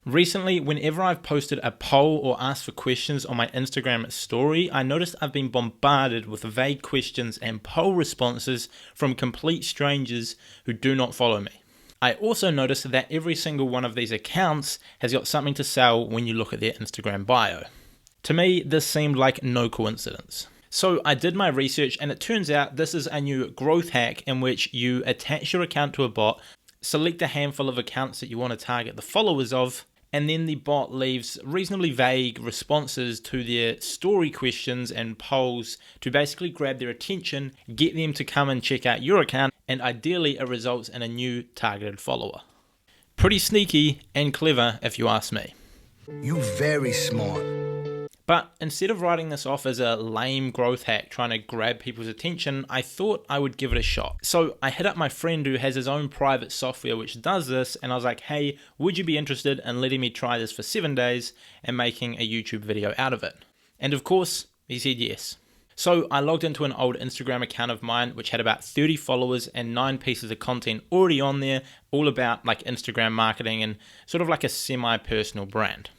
Recently, whenever I've posted a poll or asked for questions on my Instagram story, I noticed I've been bombarded with vague questions and poll responses from complete strangers who do not follow me. I also noticed that every single one of these accounts has got something to sell when you look at their Instagram bio. To me, this seemed like no coincidence. So I did my research, and it turns out this is a new growth hack in which you attach your account to a bot, select a handful of accounts that you want to target the followers of, and then the bot leaves reasonably vague responses to their story questions and polls to basically grab their attention, get them to come and check out your account, and ideally it results in a new targeted follower. Pretty sneaky and clever if you ask me. You very smart. But instead of writing this off as a lame growth hack trying to grab people's attention, I thought I would give it a shot. So I hit up my friend who has his own private software which does this, and I was like, hey, would you be interested in letting me try this for 7 days and making a YouTube video out of it? And of course, he said yes. So I logged into an old Instagram account of mine which had about 30 followers and 9 pieces of content already on there, all about like Instagram marketing and sort of like a semi-personal brand.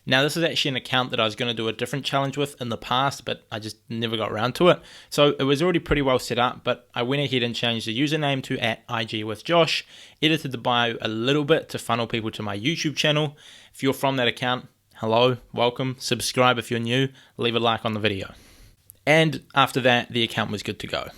Now, this is actually an account that I was going to do a different challenge with in the past, but I just never got around to it. So it was already pretty well set up, but I went ahead and changed the username to @IGWithJosh, edited the bio a little bit to funnel people to my YouTube channel. If you're from that account, hello, welcome, subscribe if you're new, leave a like on the video. And after that, the account was good to go.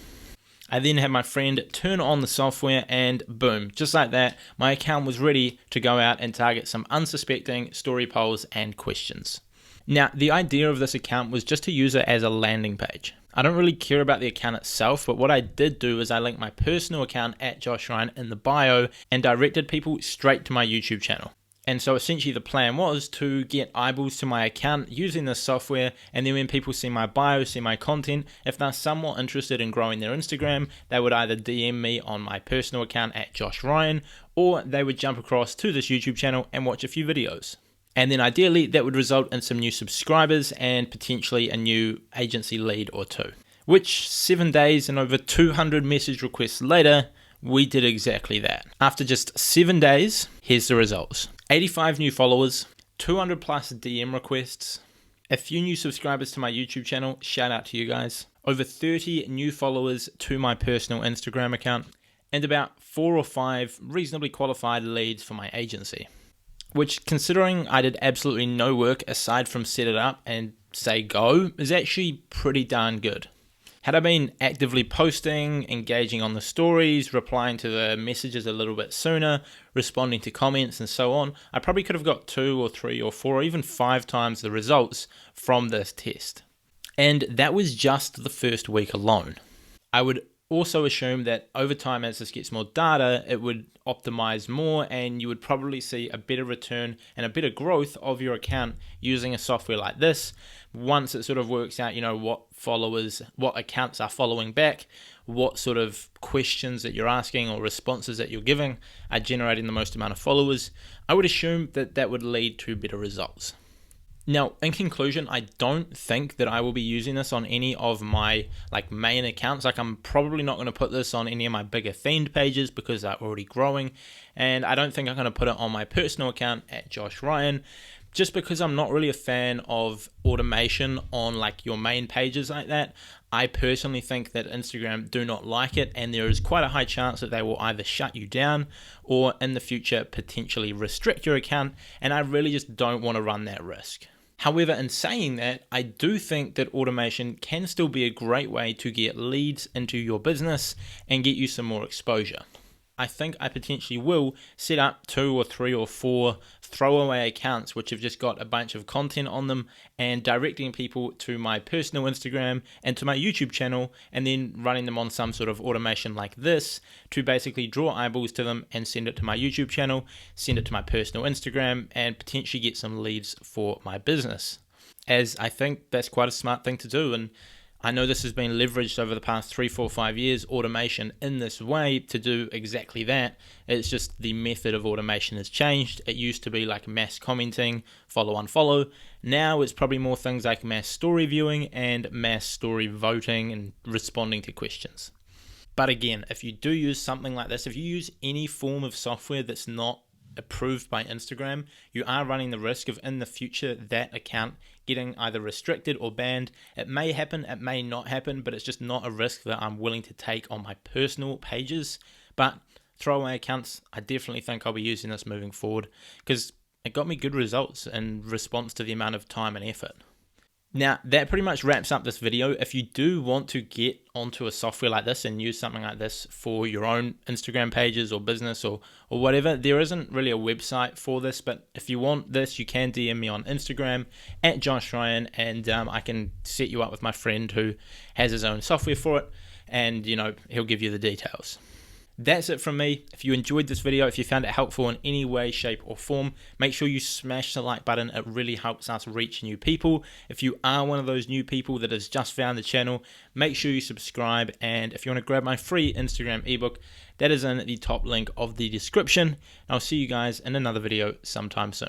I then had my friend turn on the software and boom, just like that, my account was ready to go out and target some unsuspecting story polls and questions. Now, the idea of this account was just to use it as a landing page. I don't really care about the account itself, but what I did do is I linked my personal account @JoshRyan in the bio and directed people straight to my YouTube channel. And so essentially the plan was to get eyeballs to my account using this software, and then when people see my bio, see my content, if they're somewhat interested in growing their Instagram, they would either DM me on my personal account @JoshRyan, or they would jump across to this YouTube channel and watch a few videos. And then ideally that would result in some new subscribers and potentially a new agency lead or two. Which 7 days and over 200 message requests later, we did exactly that. After just 7 days, here's the results. 85 new followers, 200 plus DM requests, a few new subscribers to my YouTube channel, shout out to you guys, over 30 new followers to my personal Instagram account, and about 4 or 5 reasonably qualified leads for my agency. Which, considering I did absolutely no work aside from set it up and say go, is actually pretty darn good. Had I been actively posting, engaging on the stories, replying to the messages a little bit sooner, responding to comments and so on, I probably could have got 2 or 3 or 4 or even 5 times the results from this test. And that was just the first week alone. I would also assume that over time, as this gets more data, it would optimize more and you would probably see a better return and a better growth of your account using a software like this. Once it sort of works out, what followers, what accounts are following back, what sort of questions that you're asking or responses that you're giving are generating the most amount of followers, I would assume that that would lead to better results. Now, in conclusion, I don't think that I will be using this on any of my main accounts. I'm probably not going to put this on any of my bigger themed pages because they're already growing. And I don't think I'm going to put it on my personal account @JoshRyan, just because I'm not really a fan of automation on your main pages like that. I personally think that Instagram do not like it, and there is quite a high chance that they will either shut you down or in the future potentially restrict your account, and I really just don't want to run that risk. However, in saying that, I do think that automation can still be a great way to get leads into your business and get you some more exposure. I think I potentially will set up 2 or 3 or 4 throwaway accounts which have just got a bunch of content on them and directing people to my personal Instagram and to my YouTube channel, and then running them on some sort of automation like this to basically draw eyeballs to them and send it to my YouTube channel, send it to my personal Instagram, and potentially get some leads for my business. As I think that's quite a smart thing to do, and I know this has been leveraged over the past 3, 4, 5 years, automation in this way to do exactly that. It's just the method of automation has changed. It used to be like mass commenting, follow, unfollow. Now it's probably more things like mass story viewing and mass story voting and responding to questions. But again, if you do use something like this, if you use any form of software that's not approved by Instagram, you are running the risk of in the future that account getting either restricted or banned. It may happen, it may not happen, but it's just not a risk that I'm willing to take on my personal pages. But throwaway accounts, I definitely think I'll be using this moving forward because it got me good results in response to the amount of time and effort. Now, that pretty much wraps up this video. If you do want to get onto a software like this and use something like this for your own Instagram pages or business or whatever, there isn't really a website for this, but if you want this, you can DM me on Instagram at Josh Ryan, and I can set you up with my friend who has his own software for it, and he'll give you the details. That's it from me. If you enjoyed this video, if you found it helpful in any way, shape, or form, make sure you smash the like button. It really helps us reach new people. If you are one of those new people that has just found the channel, make sure you subscribe. And if you want to grab my free Instagram ebook, that is in the top link of the description. I'll see you guys in another video sometime soon.